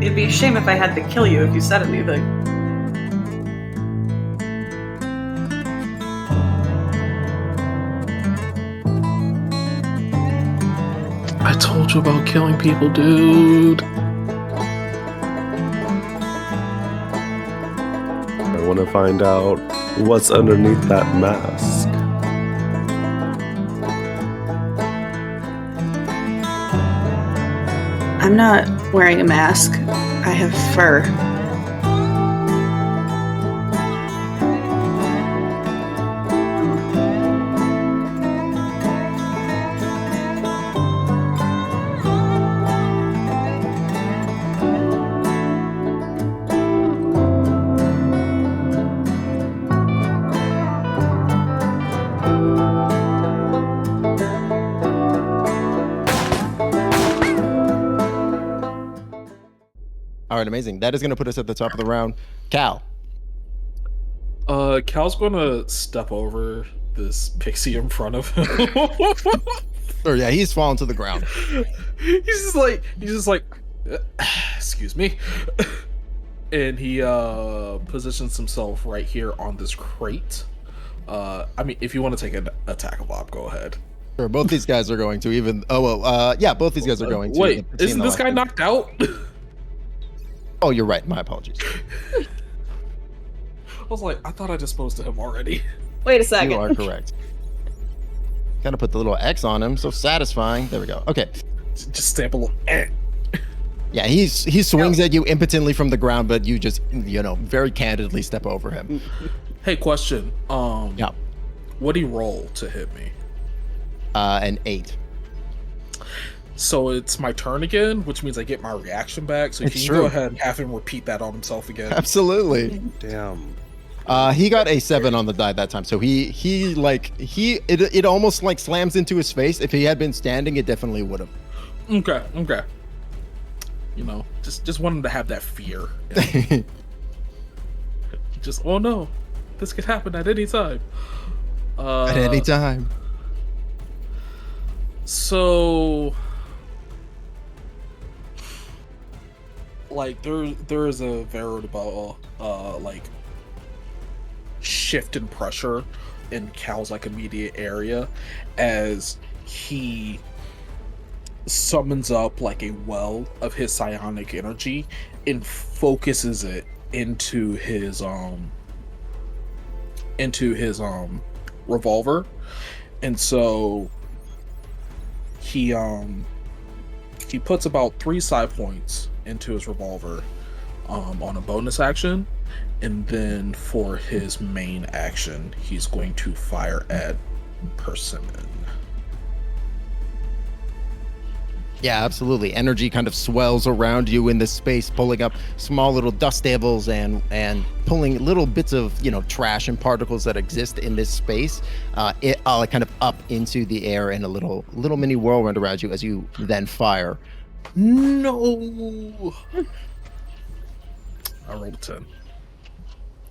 It'd be a shame if I had to kill you if you said anything. I told you about killing people, dude. I want to find out what's underneath that mask. I'm not wearing a mask. I have fur. All right, amazing. That is going to put us at the top of the round. Cal. Cal's gonna step over this pixie in front of him. Oh yeah, he's fallen to the ground. He's just like, excuse me. And he positions himself right here on this crate. I mean, if you want to take an attack of op, go ahead. Sure, both these guys are going to even. Oh well, yeah, both these guys are going to. Wait, isn't this guy knocked out? Oh, you're right. My apologies. I was like, I thought I disposed of him already. Wait a second. You are correct. Gotta put the little X on him. So satisfying. There we go. Okay. Just stamp a little. Yeah, he swings at you impotently from the ground, but you just, very candidly step over him. Hey, question. Yeah. What'd he roll to hit me? An 8. So it's my turn again, which means I get my reaction back. So if you can go ahead and have him repeat that on himself again. Absolutely. Damn. He got a 7 on the die that time, so it almost like slams into his face. If he had been standing, it definitely would have. Okay. Just want him to have that fear. Just, oh no, this could happen at any time. At any time. So, like, there is a veritable shift in pressure in Cal's immediate area as he summons up a well of his psionic energy and focuses it into his revolver. And so he puts about 3 psi points into his revolver on a bonus action, and then for his main action he's going to fire at Persimmon. Yeah, absolutely. Energy kind of swells around you in this space, pulling up small little dust devils and pulling little bits of trash and particles that exist in this space, kind of up into the air in a little mini whirlwind around you as you then fire. No. I rolled a 10.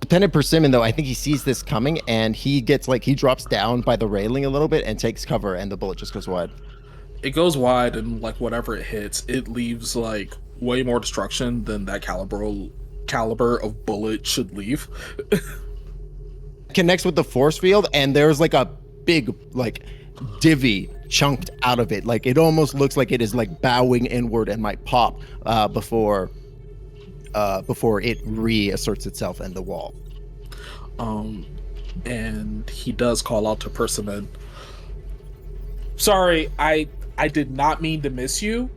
Lieutenant Persimmon, though, I think he sees this coming and he gets he drops down by the railing a little bit and takes cover, and the bullet just goes wide. It goes wide, and whatever it hits, it leaves way more destruction than that caliber of bullet should leave. Connects with the force field, and there's a big divvy chunked out of it. It almost looks like it is bowing inward and might pop before it reasserts itself in the wall. And he does call out to Persimmon. Sorry, I did not mean to miss you.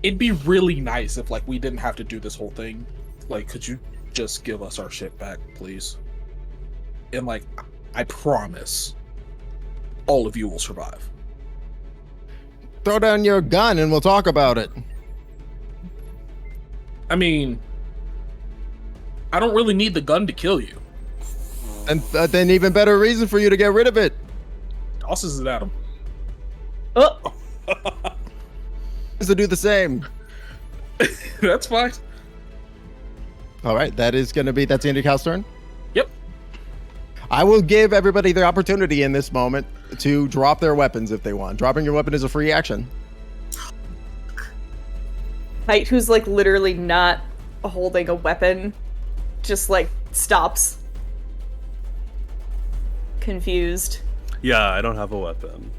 It'd be really nice if we didn't have to do this whole thing. Could you just give us our shit back, please? And I promise all of you will survive. Throw down your gun and we'll talk about it. I mean, I don't really need the gun to kill you. And then even better reason for you to get rid of it. Tosses it at him. Oh. Is to do the same. That's fine. All right, that's Andy Cal's turn. Yep. I will give everybody the opportunity in this moment to drop their weapons if they want. Dropping your weapon is a free action. Kite, who's like literally not holding a weapon, just like stops. Confused. Yeah, I don't have a weapon.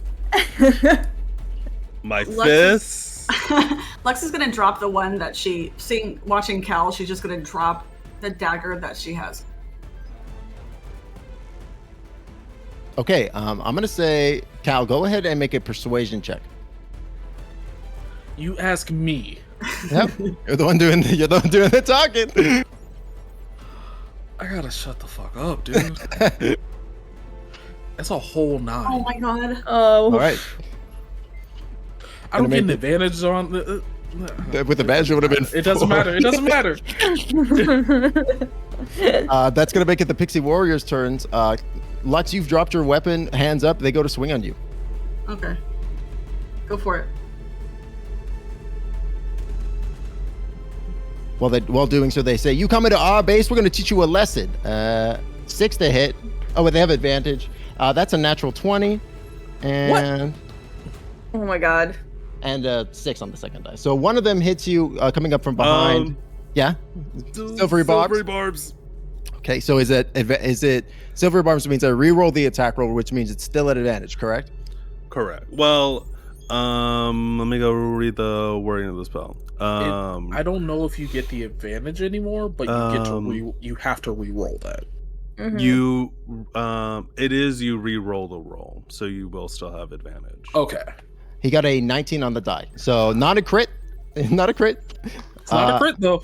My Lux fists. Lux is gonna drop the one that watching Cal, she's just gonna drop the dagger that she has. Okay, I'm gonna say, Cal, go ahead and make a persuasion check. You ask me. Yep, you're the one doing the talking. I gotta shut the fuck up, dude. That's a whole 9. Oh my god. Oh. All right. I don't get an Gonna advantage on With the badge, it would have been. It doesn't matter. It doesn't matter. That's gonna make it the Pixie Warriors' turns. Lux, you've dropped your weapon. Hands up. They go to swing on you. Okay. Go for it. While doing so, they say, "You come into our base. We're gonna teach you a lesson." 6 to hit. Oh, but they have advantage. That's a natural 20, and Oh my god. and 6 on the second die. So one of them hits you coming up from behind. Yeah. Silvery barbs. Okay, so is it silvery barbs means I re-roll the attack roll, which means it's still at advantage, correct? Correct. Well, let me go read the wording of the spell. I don't know if you get the advantage anymore, but you get to you have to re-roll that. Mhm. You it is you re-roll the roll, so you will still have advantage. Okay. He got a 19 on the die, so not a crit. Not a crit. It's not a crit though.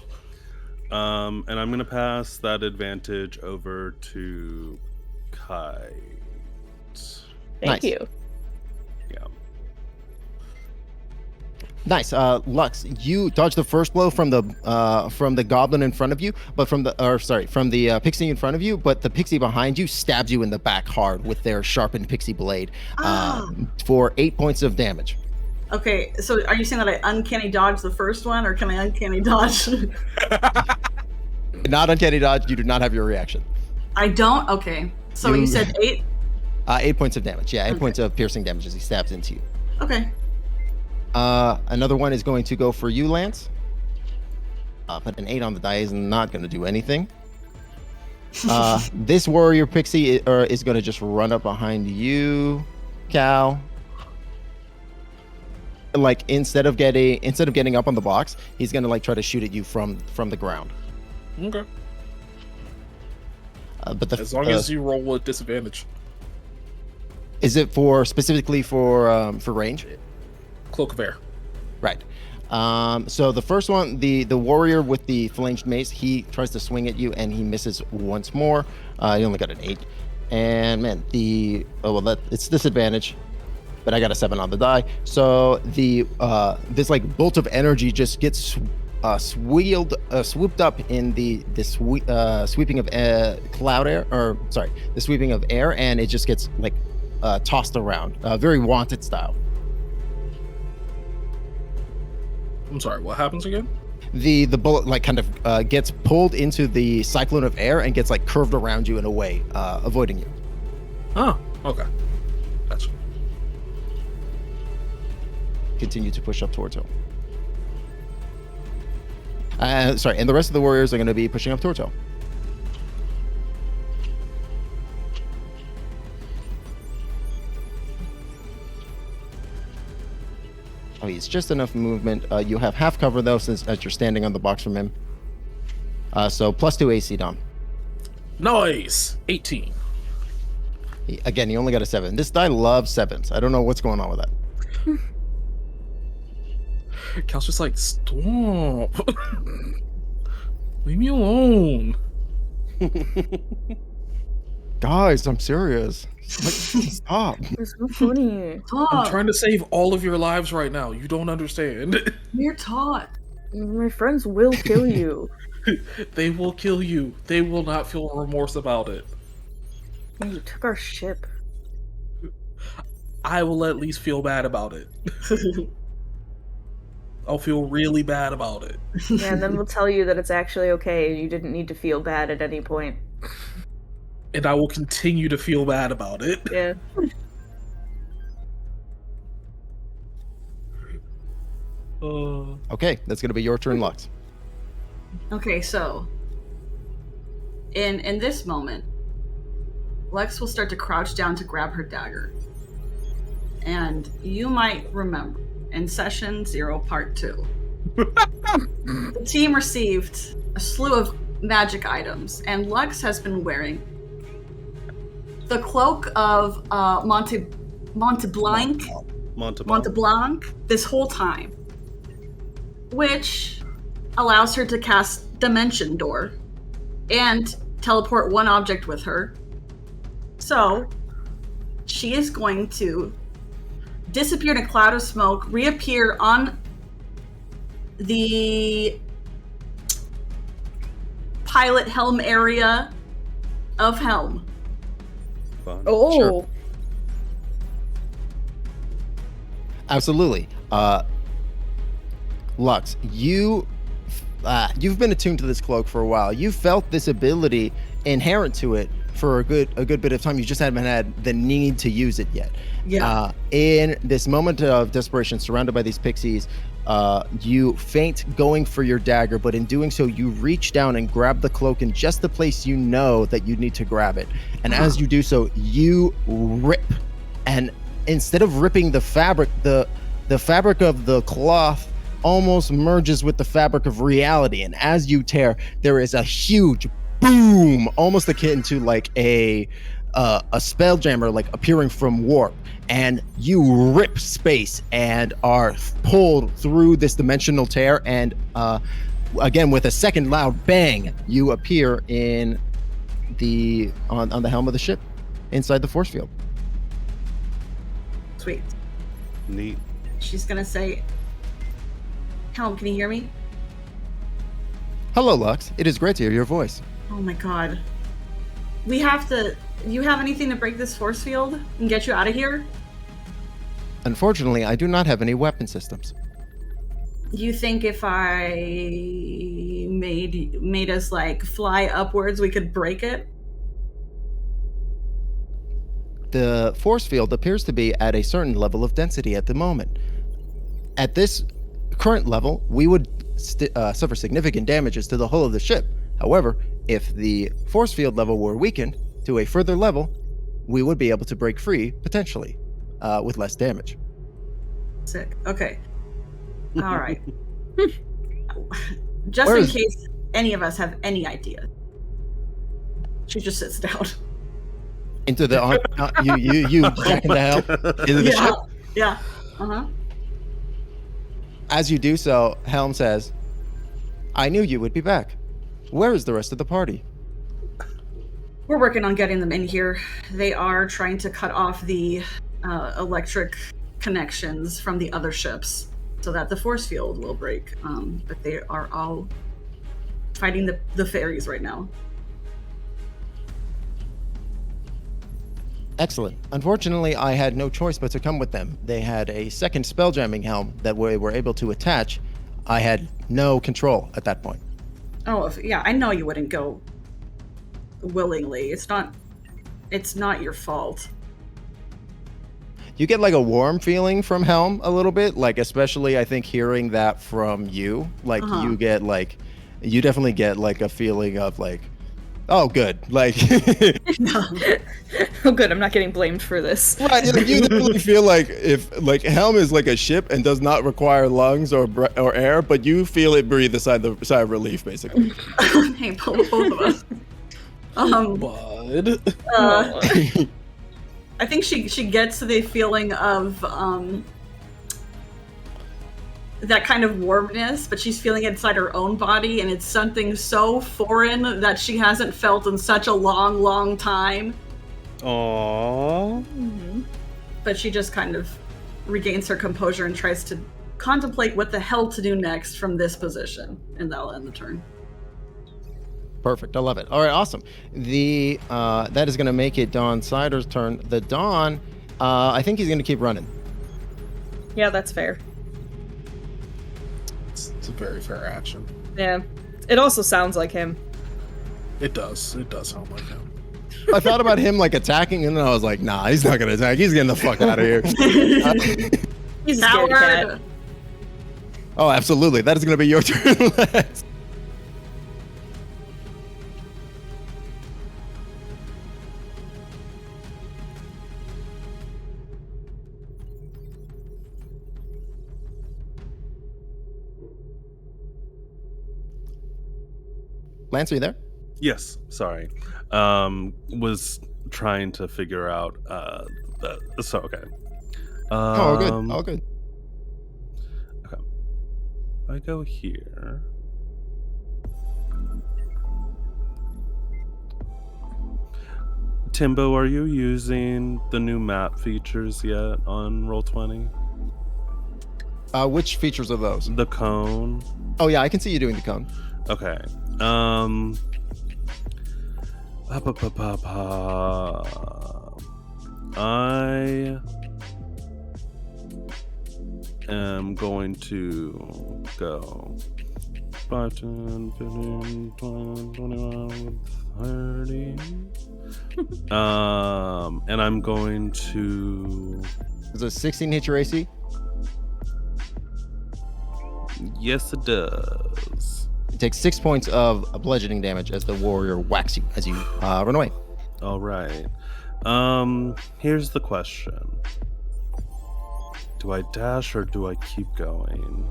And I'm gonna pass that advantage over to Kite. Thank Nice. you. Yeah. Nice. Lux, you dodge the first blow from the goblin in front of you, but from the pixie in front of you, but the pixie behind you stabs you in the back hard with their sharpened pixie blade for 8 points of damage. Okay, so are you saying that I uncanny dodge the first one, or can I uncanny dodge? Not uncanny dodge. You do not have your reaction. I don't? Okay. So you said 8? 8 points of damage. Yeah, 8 Okay. points of piercing damage as he stabs into you. Okay. Another one is going to go for you, Lance. But an 8 on the die is not going to do anything. This warrior pixie is going to just run up behind you, Cal. Like instead of getting up on the box, he's going to like try to shoot at you from the ground. Okay. But As long as you roll with disadvantage. Is it specifically for range? Cloak of Air. Right. So the first one, the warrior with the flanged mace, he tries to swing at you and he misses once more. He only got an 8. And man, it's disadvantage, but I got a 7 on the die. So this like bolt of energy just gets swooped up in the sweeping of cloud air, or sorry, the sweeping of air, and it just gets like tossed around, very Wanted style. I'm sorry, what happens again? The bullet like kind of gets pulled into the cyclone of air and gets like curved around you in a way, avoiding you. Oh, okay. Gotcha. Continue to push up towards him. Sorry, and the rest of the warriors are going to be pushing up towards him. Oh, he's just enough movement. You have half cover though, since as you're standing on the box from him. So +2 AC, Dom. Nice. 18. Again, he only got a 7. This die loves 7s. I don't know what's going on with that. Cal's just like, stop. Leave me alone. Guys, I'm serious. Like, stop. It's so funny. I'm Talk. trying to save all of your lives right now. You don't understand. You're taught. My friends will kill you. They will kill you. They will not feel remorse about it. Oh, you took our ship. I will at least feel bad about it. I'll feel really bad about it. Yeah, and then we'll tell you that it's actually okay and you didn't need to feel bad at any point. And I will continue to feel bad about it. Yeah. Okay, that's going to be your turn, Lux. Okay, so in this moment, Lex will start to crouch down to grab her dagger. And you might remember in session 0, part 2, the team received a slew of magic items, and Lux has been wearing the cloak of Monteblanc this whole time, which allows her to cast Dimension Door and teleport one object with her. So she is going to disappear in a cloud of smoke, reappear on the pilot helm area of Helm. Fun. Oh. Sure. Absolutely. Lux, you've been attuned to this cloak for a while. You felt this ability inherent to it for a good bit of time. You just haven't had the need to use it yet. Yeah. In this moment of desperation, surrounded by these pixies, you feint going for your dagger, but in doing so, you reach down and grab the cloak in just the place you know that you need to grab it. And as you do so, you rip, and instead of ripping the fabric, the fabric of the cloth almost merges with the fabric of reality. And as you tear, there is a huge boom, almost akin to like a spelljammer, like appearing from warp. And you rip space and are pulled through this dimensional tear. And again, with a second loud bang, you appear in on the helm of the ship, inside the force field. Sweet. Neat. She's gonna say, Helm, can you hear me? Hello, Lux. It is great to hear your voice. Oh my god. We have to... You have anything to break this force field and get you out of here? Unfortunately, I do not have any weapon systems. You think if I made us like fly upwards, we could break it? The force field appears to be at a certain level of density at the moment. At this current level, we would suffer significant damages to the hull of the ship. However, if the force field level were weakened to a further level, we would be able to break free, potentially, with less damage. Sick. Okay. All right. Just in case any of us have any idea. She just sits down. Into the you back into hell into the ship. Yeah. Uh-huh. As you do so, Helm says, "I knew you would be back. Where is the rest of the party?" We're working on getting them in here. They are trying to cut off the electric connections from the other ships so that the force field will break. But they are all fighting the fairies right now. Excellent. Unfortunately, I had no choice but to come with them. They had a second spelljamming helm that we were able to attach. I had no control at that point. Oh, yeah, I know you wouldn't go willingly. It's not your fault. You get like a warm feeling from Helm a little bit, like especially I think hearing that from you, like you definitely get like a feeling of like, oh good, like Oh good, I'm not getting blamed for this. right, like, you definitely feel like if like Helm is like a ship and does not require lungs or air, but you feel it breathe a sigh of relief basically. Hey, both of us. Bud. I think she gets the feeling of that kind of warmness, but she's feeling it inside her own body, and it's something so foreign that she hasn't felt in such a long, long time. Aww. Mm-hmm. But she just kind of regains her composure and tries to contemplate what the hell to do next from this position, and that'll end the turn. Perfect. I love it. All right, awesome. The that is going to make it Dawn Sider's turn. The Dawn, I think he's going to keep running. Yeah, that's fair. It's a very fair action. Yeah. It also sounds like him. It does sound like him. I thought about him like attacking, and then I was like, nah, he's not going to attack. He's getting the fuck out of here. He's a scaredy cat. Oh, absolutely. That is going to be your turn, Lex. Lance, are you there? Yes, sorry. Was trying to figure out so okay. All good. All good. Okay. I go here. Timbo, are you using the new map features yet on Roll20? Which features of those? The cone. Oh yeah, I can see you doing the cone. Okay. I am going to go 5, 10, 15, 20, 21, 30. And I'm going to... Does a 16 hit your AC? Yes, it does. You take 6 points of bludgeoning damage as the warrior whacks you as you run away. All right. Here's the question. Do I dash or do I keep going?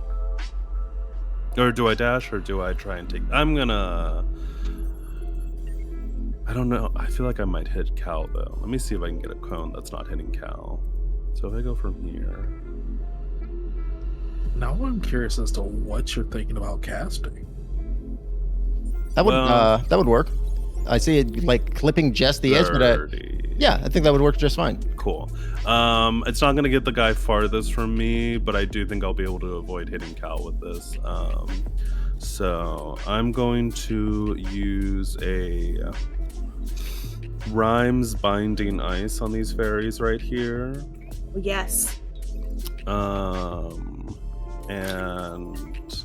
Or do I dash or do I try and take... I'm gonna... I don't know. I feel like I might hit Cal, though. Let me see if I can get a cone that's not hitting Cal. So if I go from here... Now I'm curious as to what you're thinking about casting. That would work. I see it like clipping just the edge, but yeah, I think that would work just fine. Cool. It's not gonna get the guy farthest from me, but I do think I'll be able to avoid hitting Cal with this. So I'm going to use a Rhymes Binding Ice on these fairies right here. Yes. And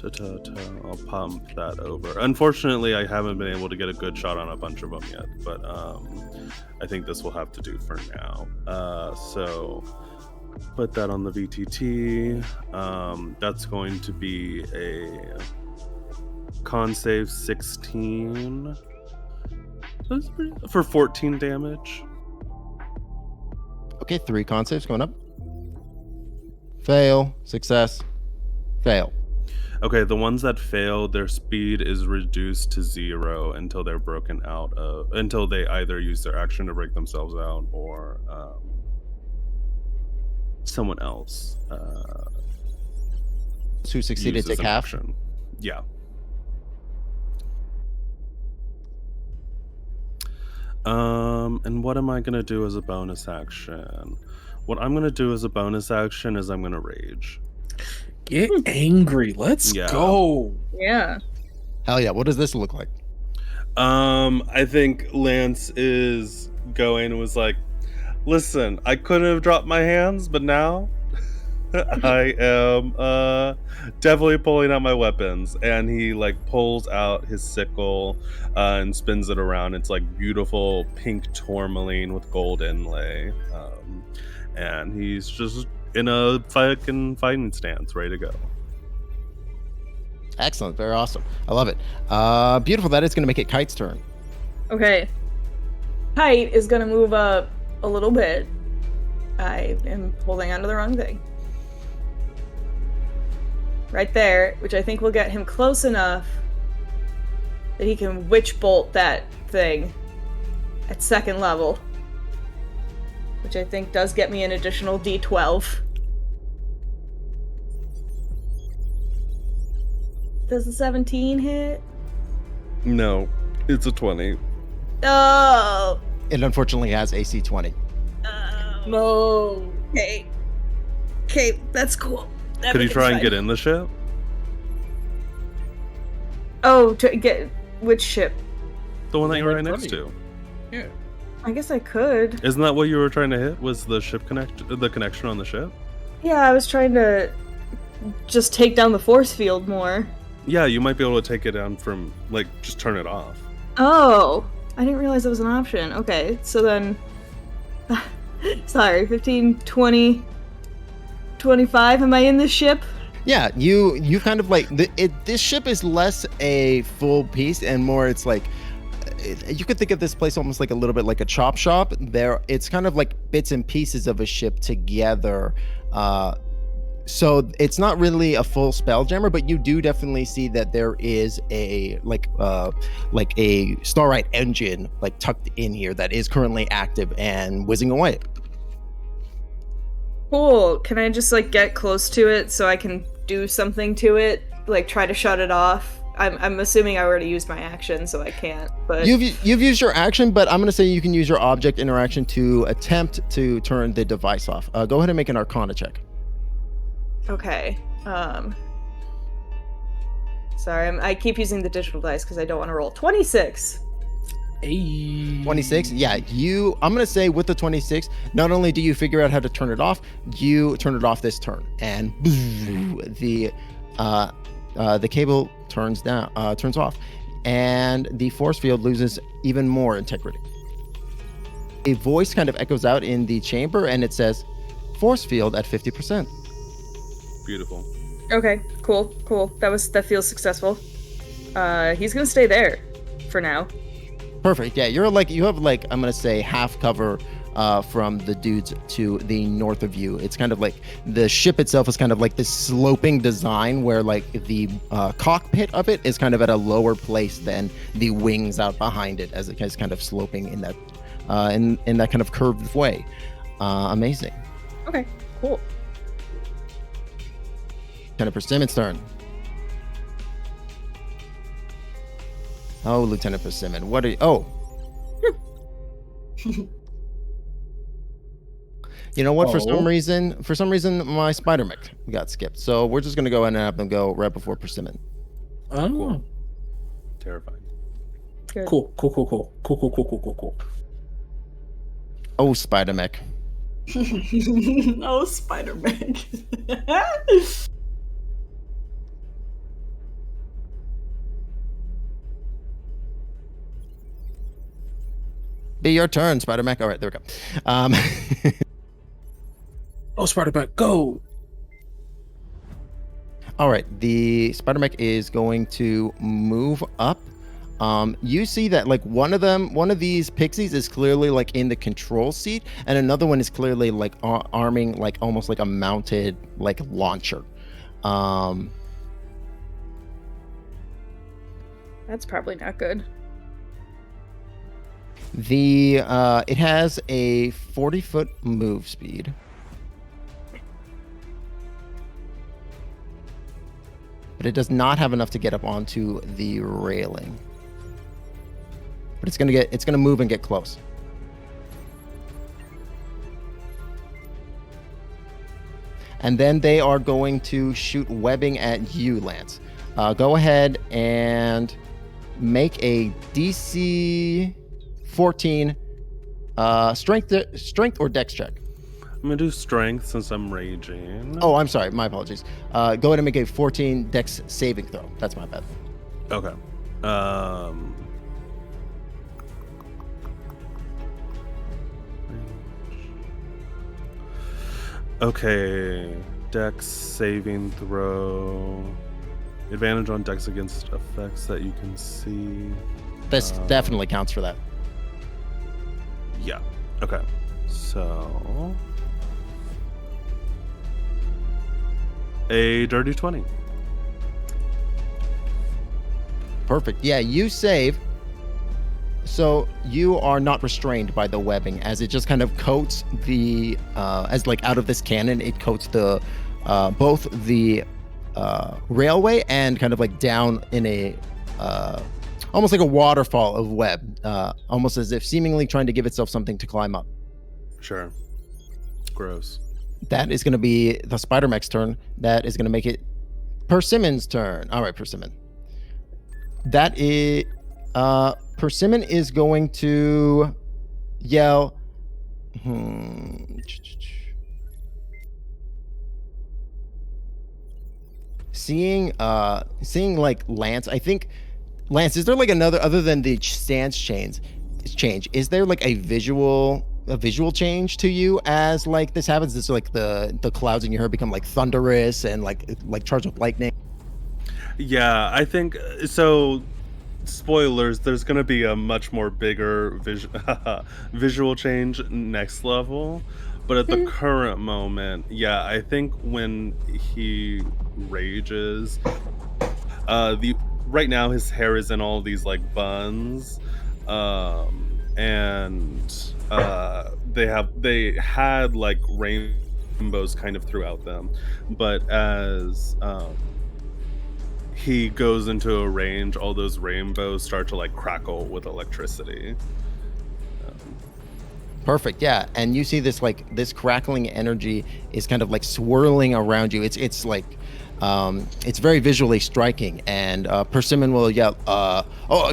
I'll pump that over. Unfortunately, I haven't been able to get a good shot on a bunch of them yet, but I think this will have to do for now. So put that on the VTT. That's going to be a con save 16 for 14 damage. Okay, 3 con saves going up. Fail, success, fail. Okay, the ones that fail, their speed is reduced to 0 until they're broken out of, until they either use their action to break themselves out or someone else who succeeded take half. Action. Yeah. And what am I gonna do as a bonus action? What I'm gonna do as a bonus action is I'm gonna rage. Get angry. Let's go. Yeah. Hell yeah. What does this look like? I think Lance is going and was like, listen, I couldn't have dropped my hands, but now I am definitely pulling out my weapons. And he like pulls out his sickle and spins it around. It's like beautiful pink tourmaline with gold inlay. And he's just in a fucking fighting stance, ready to go. Excellent. Very awesome. I love it. Beautiful. That is going to make it Kite's turn. Okay. Kite is gonna move up a little bit. I am holding onto the wrong thing. Right there, which I think will get him close enough that he can witch bolt that thing at 2nd level. Which I think does get me an additional D12. Does the 17 hit? No, it's a 20. Oh! It unfortunately has AC 20. No. Okay. Okay, that's cool. Could he try and get in the ship? Oh, to get which ship? The one that you're right next to. Yeah. I guess I could. Isn't that what you were trying to hit? Was the ship the connection on the ship? Yeah, I was trying to just take down the force field more. Yeah, you might be able to take it down from, like, just turn it off. Oh, I didn't realize that was an option. Okay, so then... sorry, 15, 20, 25. Am I in this ship? Yeah, you kind of like this ship is less a full piece and more it's like you could think of this place almost like a little bit like a chop shop. It's kind of like bits and pieces of a ship together. So it's not really a full spelljammer, but you do definitely see that there is a like a Starlight engine like tucked in here that is currently active and whizzing away. Cool. Can I just like get close to it so I can do something to it? Like try to shut it off? I'm assuming I already used my action, so I can't. But You've used your action, but I'm gonna say you can use your object interaction to attempt to turn the device off. Go ahead and make an Arcana check. okay. Sorry, I keep using the digital dice because I don't want to roll. 26. Hey. 26. Yeah, I'm gonna say with the 26, not only do you figure out how to turn it off, you turn it off this turn, and the cable turns off, and the force field loses even more integrity. A voice kind of echoes out in the chamber, and it says, "Force field at 50%." Beautiful. Okay, cool. That feels successful. He's gonna stay there for now. Perfect. Yeah, you have like I'm gonna say half cover from the dudes to the north of you. It's kind of like the ship itself is kind of like this sloping design where like the cockpit of it is kind of at a lower place than the wings out behind it, as it is kind of sloping in that in that kind of curved way. Amazing. Okay, cool. Lieutenant Persimmon's turn. Oh, Lieutenant Persimmon, what are you? Oh. You know what? For some reason, my spider mech got skipped. So we're just gonna go ahead and have them go right before Persimmon. Oh. Cool. Terrifying. Good. Cool. Oh, spider mech. Oh, Spider-Man. Be your turn, spider mech. All right, there we go. Oh, Spider-Man, go! All right, the spider mech is going to move up. You see that like one of these pixies is clearly like in the control seat, and another one is clearly like arming like almost like a mounted like launcher. That's probably not good. It has a 40-foot move speed. But it does not have enough to get up onto the railing. But it's gonna move and get close. And then they are going to shoot webbing at you, Lance. Go ahead and make a DC 14 strength or dex check. I'm gonna do strength since I'm raging. Oh, I'm sorry. My apologies. Go ahead and make a 14 dex saving throw. That's my bad. Okay. Okay. Dex saving throw. Advantage on dex against effects that you can see. This definitely counts for that. Yeah. Okay. So a dirty 20. Perfect. Yeah, you save. So you are not restrained by the webbing, as it just kind of coats the as like out of this cannon, it coats the both the railway and kind of like down in a almost like a waterfall of web, almost as if seemingly trying to give itself something to climb up. Sure. Gross. That is going to be the spider mech's turn. That is going to make it Persimmon's turn. All right, Persimmon. That is Persimmon is going to yell. Seeing like Lance, I think Lance, is there like another other than the stance change? Is there like a visual a visual change to you as like this happens? It's like the clouds in your hair become like thunderous and like charged with lightning. Yeah, I think so. Spoilers, there's going to be a much more bigger visual change next level, but at the current moment, yeah, I think when he rages, the right now his hair is in all these like buns, and they had like rainbows kind of throughout them, but as he goes into a range, all those rainbows start to like crackle with electricity. Perfect. Yeah, and you see this like this crackling energy is kind of like swirling around you. It's like it's very visually striking, and Persimmon will yell, "Oh,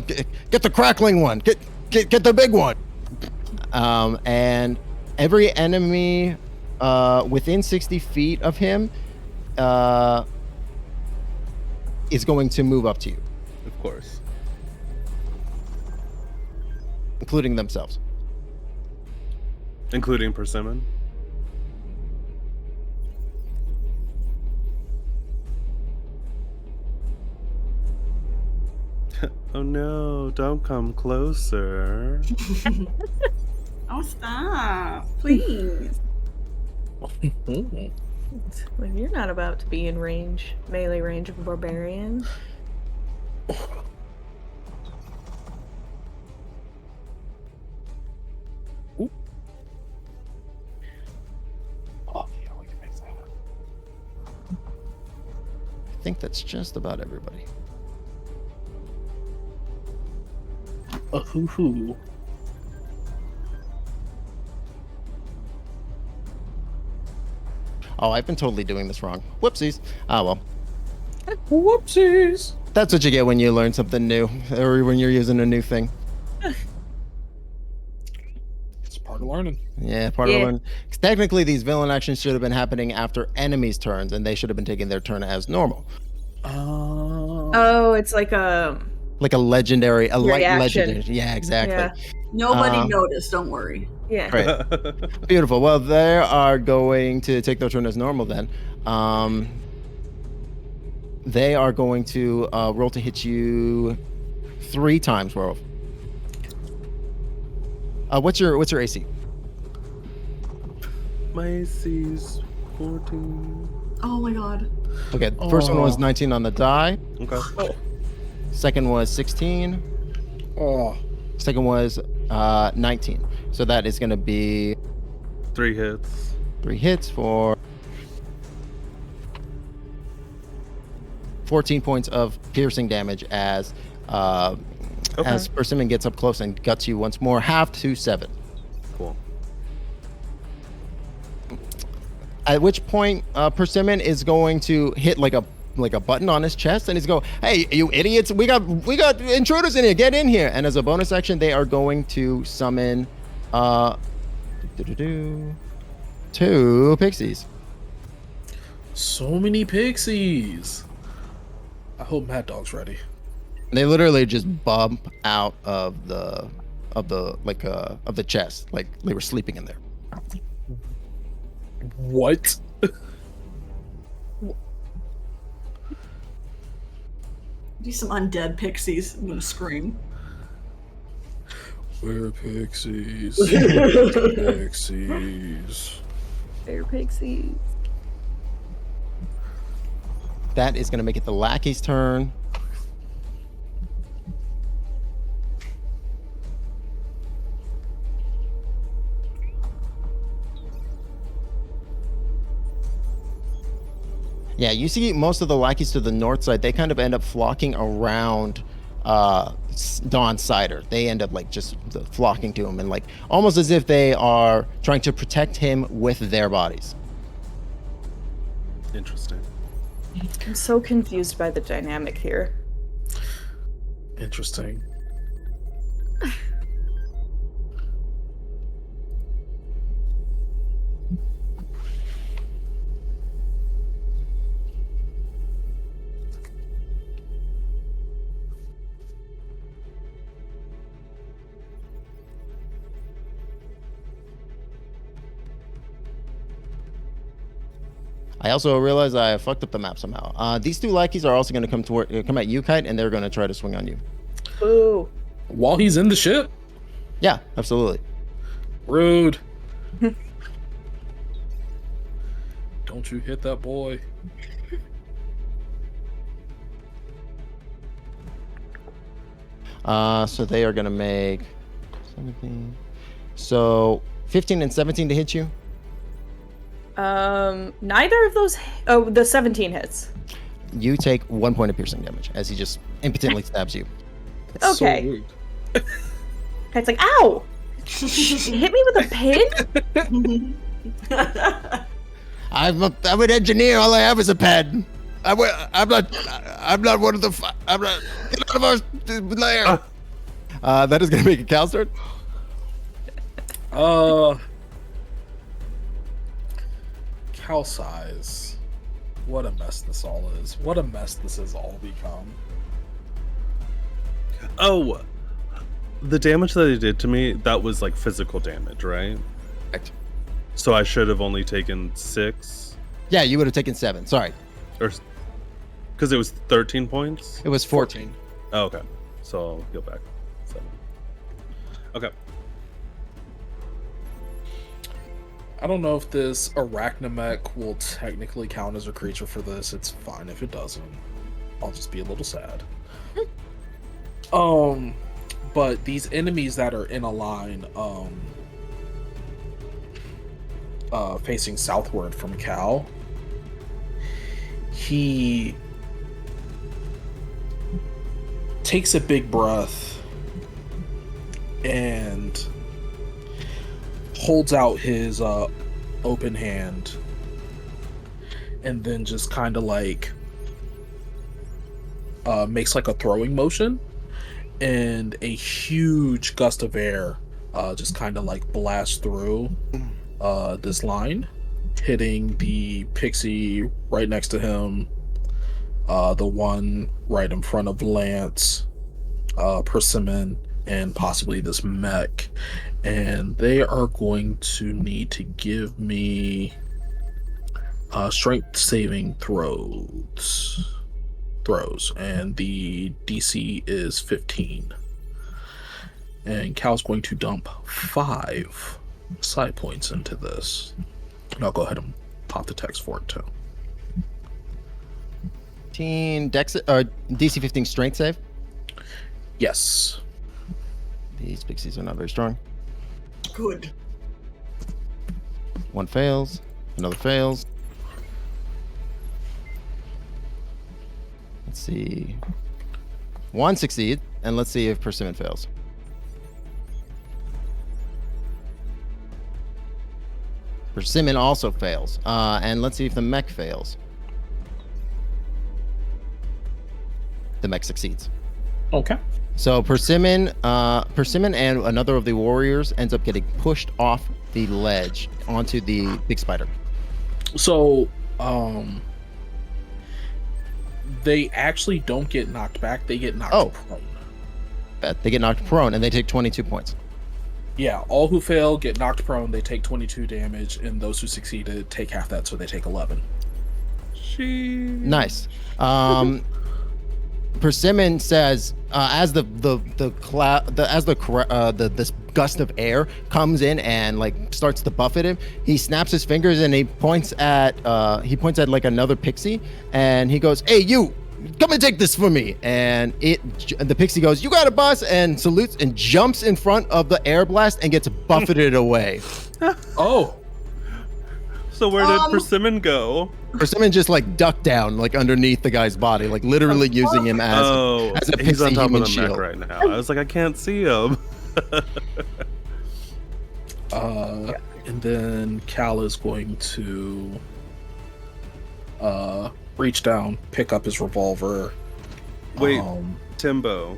get the crackling one! Get the big one!" And every enemy within 60 feet of him is going to move up to you, Of course. including themselves. Including Persimmon. Oh no, don't come closer. Oh, stop. Please. Well, you're not about to be in range, melee range of a barbarian. I think that's just about everybody. Hoo-hoo. Oh, I've been totally doing this wrong. Whoopsies. Ah, well. Whoopsies. That's what you get when you learn something new, or when you're using a new thing. It's part of learning. Yeah, part of learning. 'Cause technically, these villain actions should have been happening after enemies' turns, and they should have been taking their turn as normal. Oh, it's like a Like a legendary, a light reaction. legendary. Yeah, exactly. Yeah. Nobody noticed, don't worry. Yeah. Right. Beautiful. Well, they are going to take their turn as normal then. They are going to roll to hit you 3 times, Werewolf. What's your AC? My AC's 14. Oh my god. Okay, the first one was 19 on the die. Okay. Second was 16. Oh, Second was 19. So that is going to be 3 hits. 3 hits for 14 points of piercing damage as Persimmon gets up close and guts you once more, half to 7. Cool. At which point, Persimmon is going to hit like a button on his chest, and he's go, "Hey, you idiots! We got intruders in here. Get in here!" And as a bonus action, they are going to summon 2 pixies. so many pixies. I hope Mad Dog's ready. They literally just bump out of the chest, like they were sleeping in there. What? Do some undead pixies. I'm gonna scream. We're pixies. Pixies. They're pixies. That is going to make it the lackey's turn. Yeah, you see most of the lackeys to the north side, they kind of end up flocking around Don Cider. They end up like just flocking to him and like almost as if they are trying to protect him with their bodies. Interesting. I'm so confused by the dynamic here. Interesting. I also realized I fucked up the map somehow. These two lackeys are also going to come at you, Kite, and they're going to try to swing on you. Ooh. While he's in the ship? Yeah, absolutely. Rude. Don't you hit that boy. So they are going to make 17. So 15 and 17 to hit you. Neither of those. Oh, the 17 hits. You take 1 point of piercing damage as he just impotently stabs you. That's so Okay. rude. It's like, ow! Hit me with a pin? I'm an engineer. All I have is a pen. I'm not one of the. I'm not. Get out of our lair. That is going to make a Cal start. Cow size. What a mess this all is. What a mess this has all become. Oh, the damage that it did to me, that was like physical damage, right? Correct. So I should have only taken 6? Yeah, you would have taken 7. Sorry. Or because it was 13 points? It was 14. Oh, okay. So I'll go back. 7. Okay. I don't know if this arachnamech will technically count as a creature for this. It's fine if it doesn't. I'll just be a little sad. But these enemies that are in a line, facing southward from Cal, he takes a big breath and holds out his open hand, and then just kind of like makes like a throwing motion, and a huge gust of air just kind of like blasts through this line, hitting the pixie right next to him, the one right in front of Lance, Persimmon, and possibly this mech. And they are going to need to give me strength saving throws, and the DC is 15. And Cal's going to dump 5 side points into this. And I'll go ahead and pop the text for it too. 15 DC 15 strength save. Yes. These pixies are not very strong. Good. One fails. Another fails. Let's see. One succeeds, and let's see if Persimmon fails. Persimmon also fails. And let's see if the mech fails. The mech succeeds. Okay. So Persimmon and another of the warriors ends up getting pushed off the ledge onto the big spider. So, they actually don't get knocked back. They get knocked prone. They get knocked prone, and they take 22 points. Yeah, all who fail get knocked prone. They take 22 damage, and those who succeeded take half that, so they take 11. Nice. Persimmon says, as this gust of air comes in and like starts to buffet him, he snaps his fingers and he points at like another pixie, and he goes, "Hey, you, come and take this for me." And the pixie goes, "You got it, boss," and salutes and jumps in front of the air blast and gets buffeted away. Oh. So where did Persimmon go? Persimmon just like ducked down like underneath the guy's body, like literally using him as a pixie he's on top human of the shield. mech right now. I was like, I can't see him. And then Cal is going to reach down, pick up his revolver. Wait, Timbo.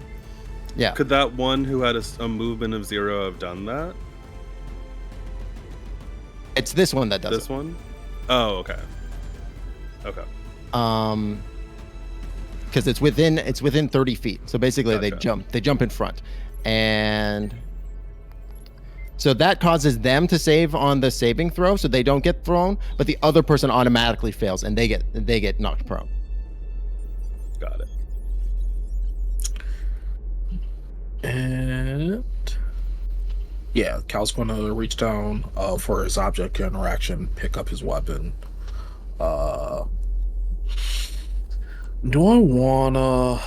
Yeah. Could that one who had a movement of 0 have done that? It's this one that does This one? Oh, okay. Okay. Because it's within 30 feet. So basically, Gotcha. they jump in front, and So that causes them to save on the saving throw, so they don't get thrown, but the other person automatically fails and they get knocked prone. Got it. And yeah, Cal's going to reach down for his object interaction, pick up his weapon. Do I wanna?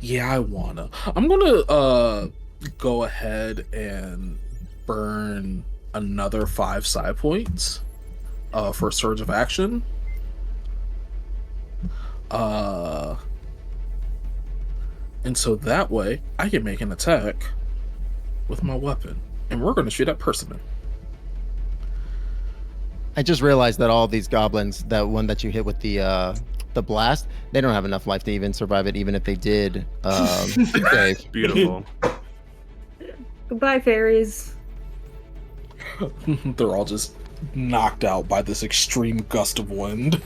Yeah, I wanna. I'm gonna go ahead and burn another 5 side points for Surge of Action. And so that way I can make an attack with my weapon, and we're going to shoot at Persimmon. I just realized that all these goblins, that one that you hit with the blast, they don't have enough life to even survive it, even if they did save. Beautiful. Goodbye, fairies. They're all just knocked out by this extreme gust of wind.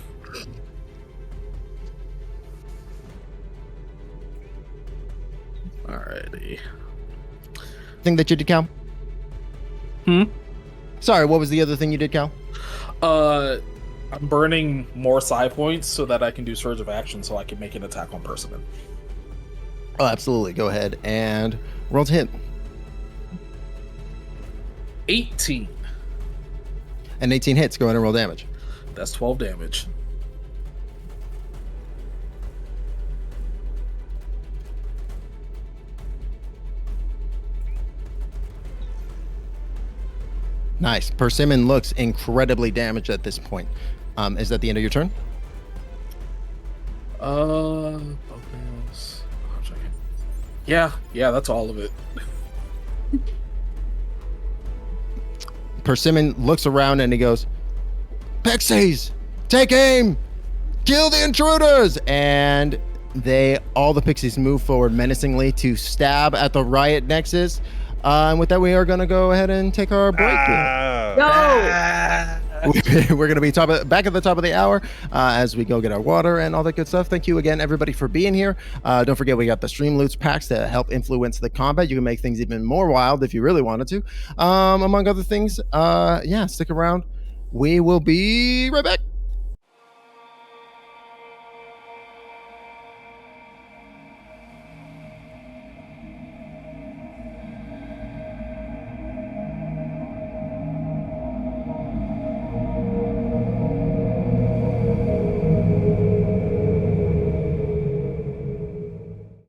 Alrighty. Thing that you did, Cal? Sorry, what was the other thing you did, Cal? I'm burning more side points so that I can do Surge of Action so I can make an attack on Persimmon. Oh, absolutely. Go ahead and roll to hit. 18. And 18 hits. Go ahead and roll damage. That's 12 damage. Nice. Persimmon looks incredibly damaged at this point. Is that the end of your turn? Yeah, that's all of it. Persimmon looks around and he goes, "Pixies, take aim! Kill the intruders!" And all the pixies move forward menacingly to stab at the Riot Nexus. And with that, we are going to go ahead and take our break. No! We're going to be back at the top of the hour as we go get our water and all that good stuff. Thank you again, everybody, for being here. Don't forget, we got the Stream Loots packs to help influence the combat. You can make things even more wild if you really wanted to. Among other things, stick around. We will be right back.